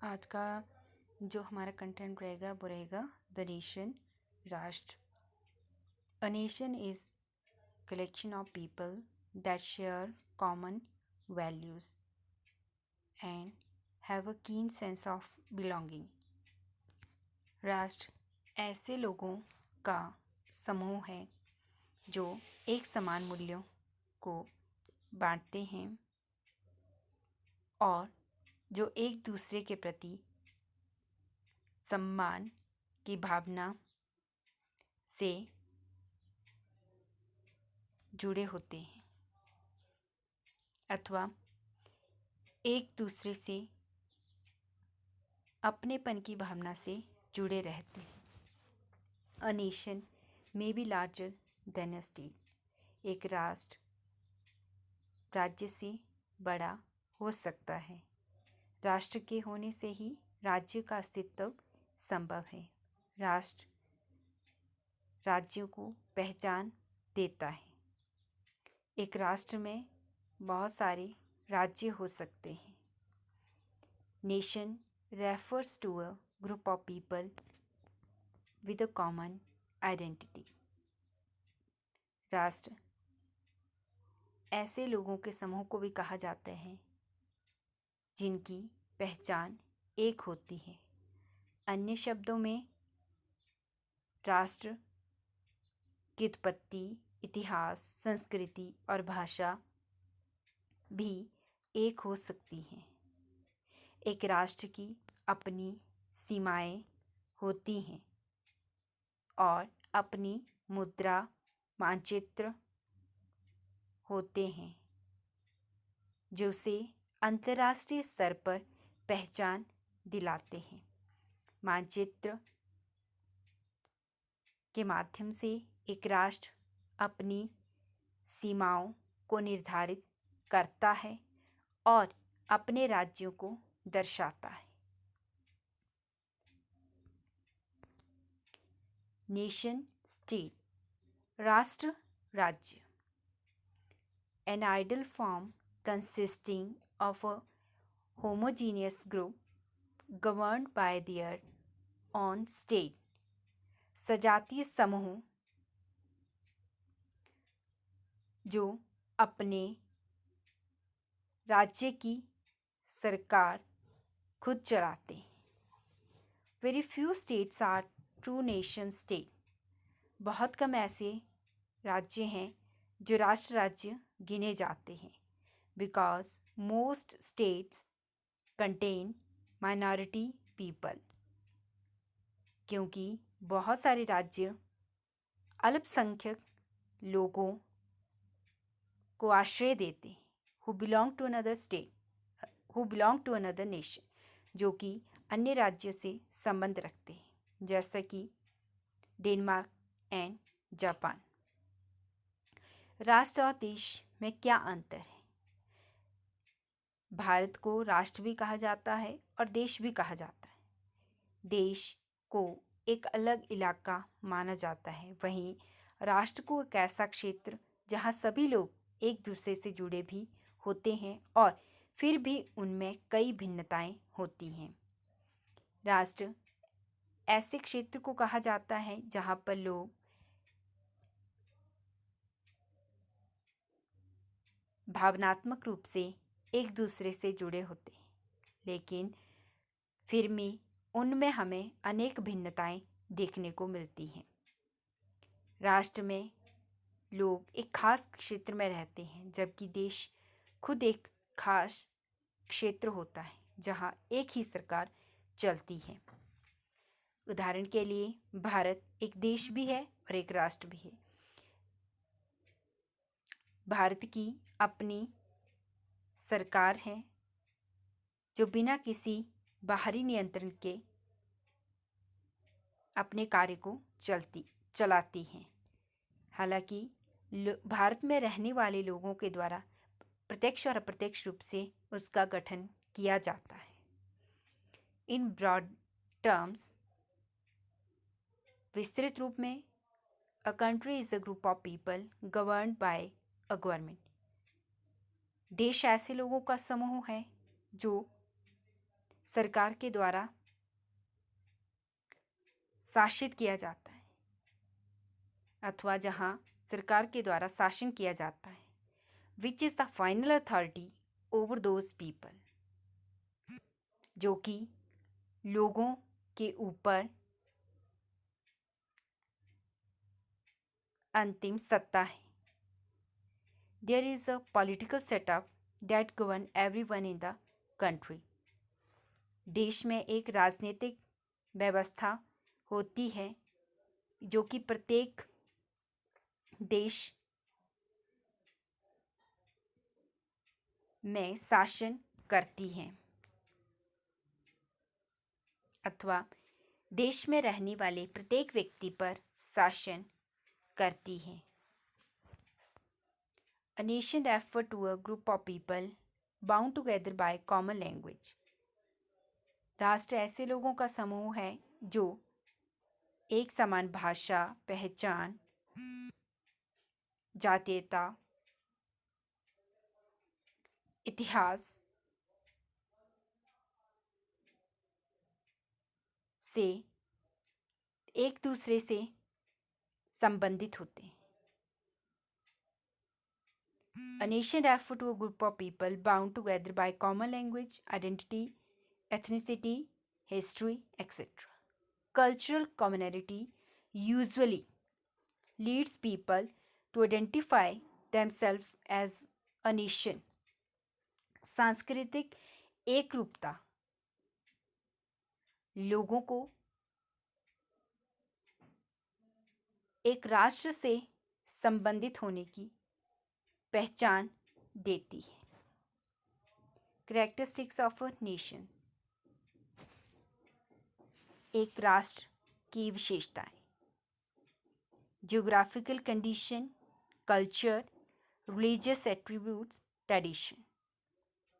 आज का जो हमारा कंटेंट रहेगा वो रहेगा द नेशन, राष्ट्र। A nation is collection of people that share common values and have a कीन सेंस ऑफ बिलोंगिंग। राष्ट्र ऐसे लोगों का समूह है जो एक समान मूल्यों को बांटते हैं और जो एक दूसरे के प्रति सम्मान की भावना से जुड़े होते हैं अथवा एक दूसरे से अपनेपन की भावना से जुड़े रहते हैं। A nation may be larger than a state. एक राष्ट्र राज्य से बड़ा हो सकता है। राष्ट्र के होने से ही राज्य का अस्तित्व संभव है। राष्ट्र राज्यों को पहचान देता है। एक राष्ट्र में बहुत सारे राज्य हो सकते हैं। Nation refers to a group of people with a common identity. राष्ट्र ऐसे लोगों के समूह को भी कहा जाता है जिनकी पहचान एक होती है। अन्य शब्दों में राष्ट्र की उत्पत्ति, इतिहास, संस्कृति और भाषा भी एक हो सकती हैं। एक राष्ट्र की अपनी सीमाएं होती हैं और अपनी मुद्रा, मानचित्र होते हैं जो उसे अंतर्राष्ट्रीय स्तर पर पहचान दिलाते हैं। मानचित्र के माध्यम से एक राष्ट्र अपनी सीमाओं को निर्धारित करता है और अपने राज्यों को दर्शाता है। नेशन स्टेट, राष्ट्र राज्य। An ideal form consisting of a homogeneous group governed by their own state. सजातीय समूह जो अपने राज्य की सरकार खुद चलाते हैं। Very few states are true nation state. बहुत कम ऐसे राज्य हैं जो राष्ट्र राज्य गिने जाते हैं। Because most states contain minority people. क्योंकि बहुत सारे राज्य अल्पसंख्यक लोगों को आश्रय देते हैं who belong to another state, who belong to another nation, जो कि अन्य राज्यों से संबंध रखते हैं, जैसा कि डेनमार्क एंड जापान। राष्ट्र और देश में क्या अंतर है? भारत को राष्ट्र भी कहा जाता है और देश भी कहा जाता है। देश को एक अलग इलाका माना जाता है, वहीं राष्ट्र को एक ऐसा क्षेत्र जहां सभी लोग एक दूसरे से जुड़े भी होते हैं और फिर भी उनमें कई भिन्नताएं होती हैं। राष्ट्र ऐसे क्षेत्र को कहा जाता है जहां पर लोग भावनात्मक रूप से एक दूसरे से जुड़े होते हैं, लेकिन फिर भी उनमें हमें अनेक भिन्नताएं देखने को मिलती हैं। राष्ट्र में लोग एक खास क्षेत्र में रहते हैं, जबकि देश खुद एक खास क्षेत्र होता है जहां एक ही सरकार चलती है। उदाहरण के लिए भारत एक देश भी है और एक राष्ट्र भी है। भारत की अपनी सरकार है जो बिना किसी बाहरी नियंत्रण के अपने कार्य को चलाती हैं। हालांकि भारत में रहने वाले लोगों के द्वारा प्रत्यक्ष और अप्रत्यक्ष रूप से उसका गठन किया जाता है। इन ब्रॉड टर्म्स, विस्तृत रूप में, a country is a group of people governed bye a government. देश ऐसे लोगों का समूह है जो सरकार के द्वारा शासित किया जाता है अथवा जहाँ सरकार के द्वारा शासन किया जाता है, which is the final authority over those people, जो कि लोगों के ऊपर अंतिम सत्ता है। There is a political setup that govern everyone in the country. देश में एक राजनीतिक व्यवस्था होती है जो कि प्रत्येक देश में शासन करती है अथवा देश में रहने वाले प्रत्येक व्यक्ति पर शासन करती है। A nation refers to a group of people bound together by common language. राष्ट्र ऐसे लोगों का समूह है जो एक समान भाषा, पहचान, जातीयता, इतिहास से एक दूसरे से संबंधित होते हैं। A nation refers to a group of people bound together by common language, identity, ethnicity, history, etc. Cultural commonality usually leads people to identify themselves as a nation. सांस्कृतिक एकरूपता लोगों को एक राष्ट्र से संबंधित होने की पहचान देती है। Characteristics of a nation, एक राष्ट्र की विशेषताएं, geographical condition, culture, religious attributes, tradition.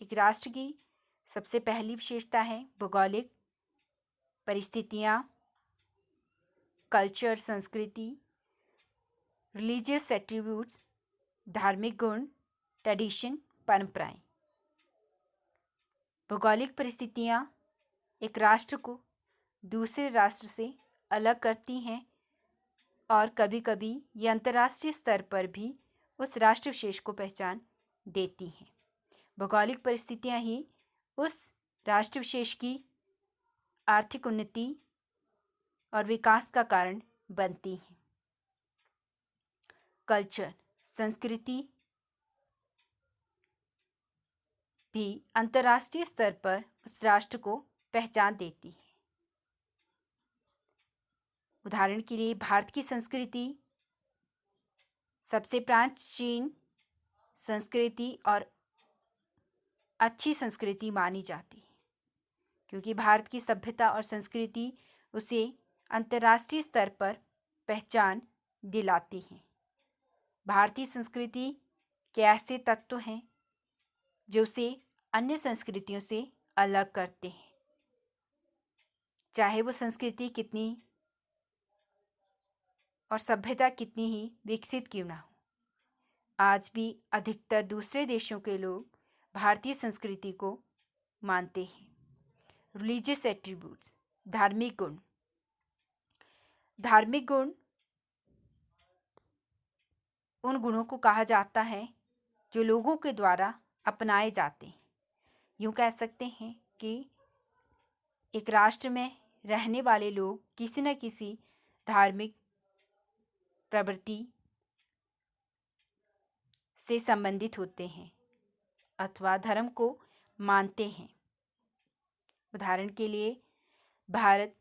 एक राष्ट्र की सबसे पहली विशेषता है भौगोलिक परिस्थितियाँ, कल्चर संस्कृति, रिलीजियस एट्रीब्यूट्स धार्मिक गुण, ट्रेडिशन परंपराएं। भौगोलिक परिस्थितियाँ एक राष्ट्र को दूसरे राष्ट्र से अलग करती हैं और कभी कभी ये अंतर्राष्ट्रीय स्तर पर भी उस राष्ट्र विशेष को पहचान देती हैं। भौगोलिक परिस्थितियाँ ही उस राष्ट्र विशेष की आर्थिक उन्नति और विकास का कारण बनती हैं। कल्चर संस्कृति भी अंतर्राष्ट्रीय स्तर पर उस राष्ट्र को पहचान देती है। उदाहरण के लिए भारत की संस्कृति सबसे प्राचीन संस्कृति और अच्छी संस्कृति मानी जाती है क्योंकि भारत की सभ्यता और संस्कृति उसे अंतर्राष्ट्रीय स्तर पर पहचान दिलाती हैं। भारतीय संस्कृति के ऐसे तत्व हैं जो उसे अन्य संस्कृतियों से अलग करते हैं, चाहे वो संस्कृति कितनी और सभ्यता कितनी ही विकसित क्यों ना हो। आज भी अधिकतर दूसरे देशों के लोग भारतीय संस्कृति को मानते हैं। रिलीजियस एट्रीब्यूट्स धार्मिक गुण। धार्मिक गुण उन गुणों को कहा जाता है जो लोगों के द्वारा अपनाए जाते हैं। यूँ कह सकते हैं कि एक राष्ट्र में रहने वाले लोग किसी न किसी धार्मिक प्रवृत्ति से संबंधित होते हैं अथवा धर्म को मानते हैं। उदाहरण के लिए भारत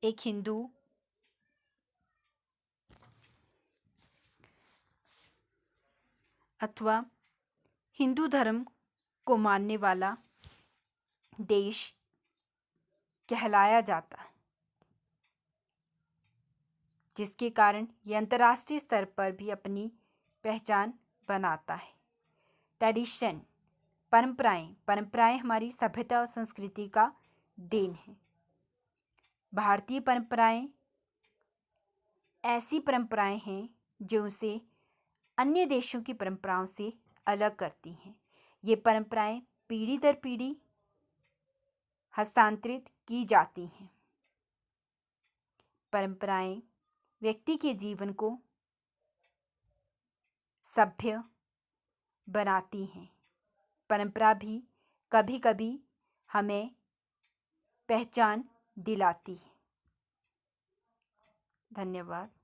एक हिंदू अथवा हिंदू धर्म को मानने वाला देश कहलाया जाता है, जिसके कारण यह अंतर्राष्ट्रीय स्तर पर भी अपनी पहचान बनाता है। ट्रेडिशन परंपराएं हमारी सभ्यता और संस्कृति का देन है। भारतीय परंपराएं ऐसी परंपराएं हैं जो उसे अन्य देशों की परंपराओं से अलग करती हैं। ये परंपराएं पीढ़ी दर पीढ़ी हस्तांतरित की जाती हैं। परंपराएं व्यक्ति के जीवन को सभ्य बनाती हैं। परंपरा भी कभी कभी हमें पहचान दिलाती है। धन्यवाद।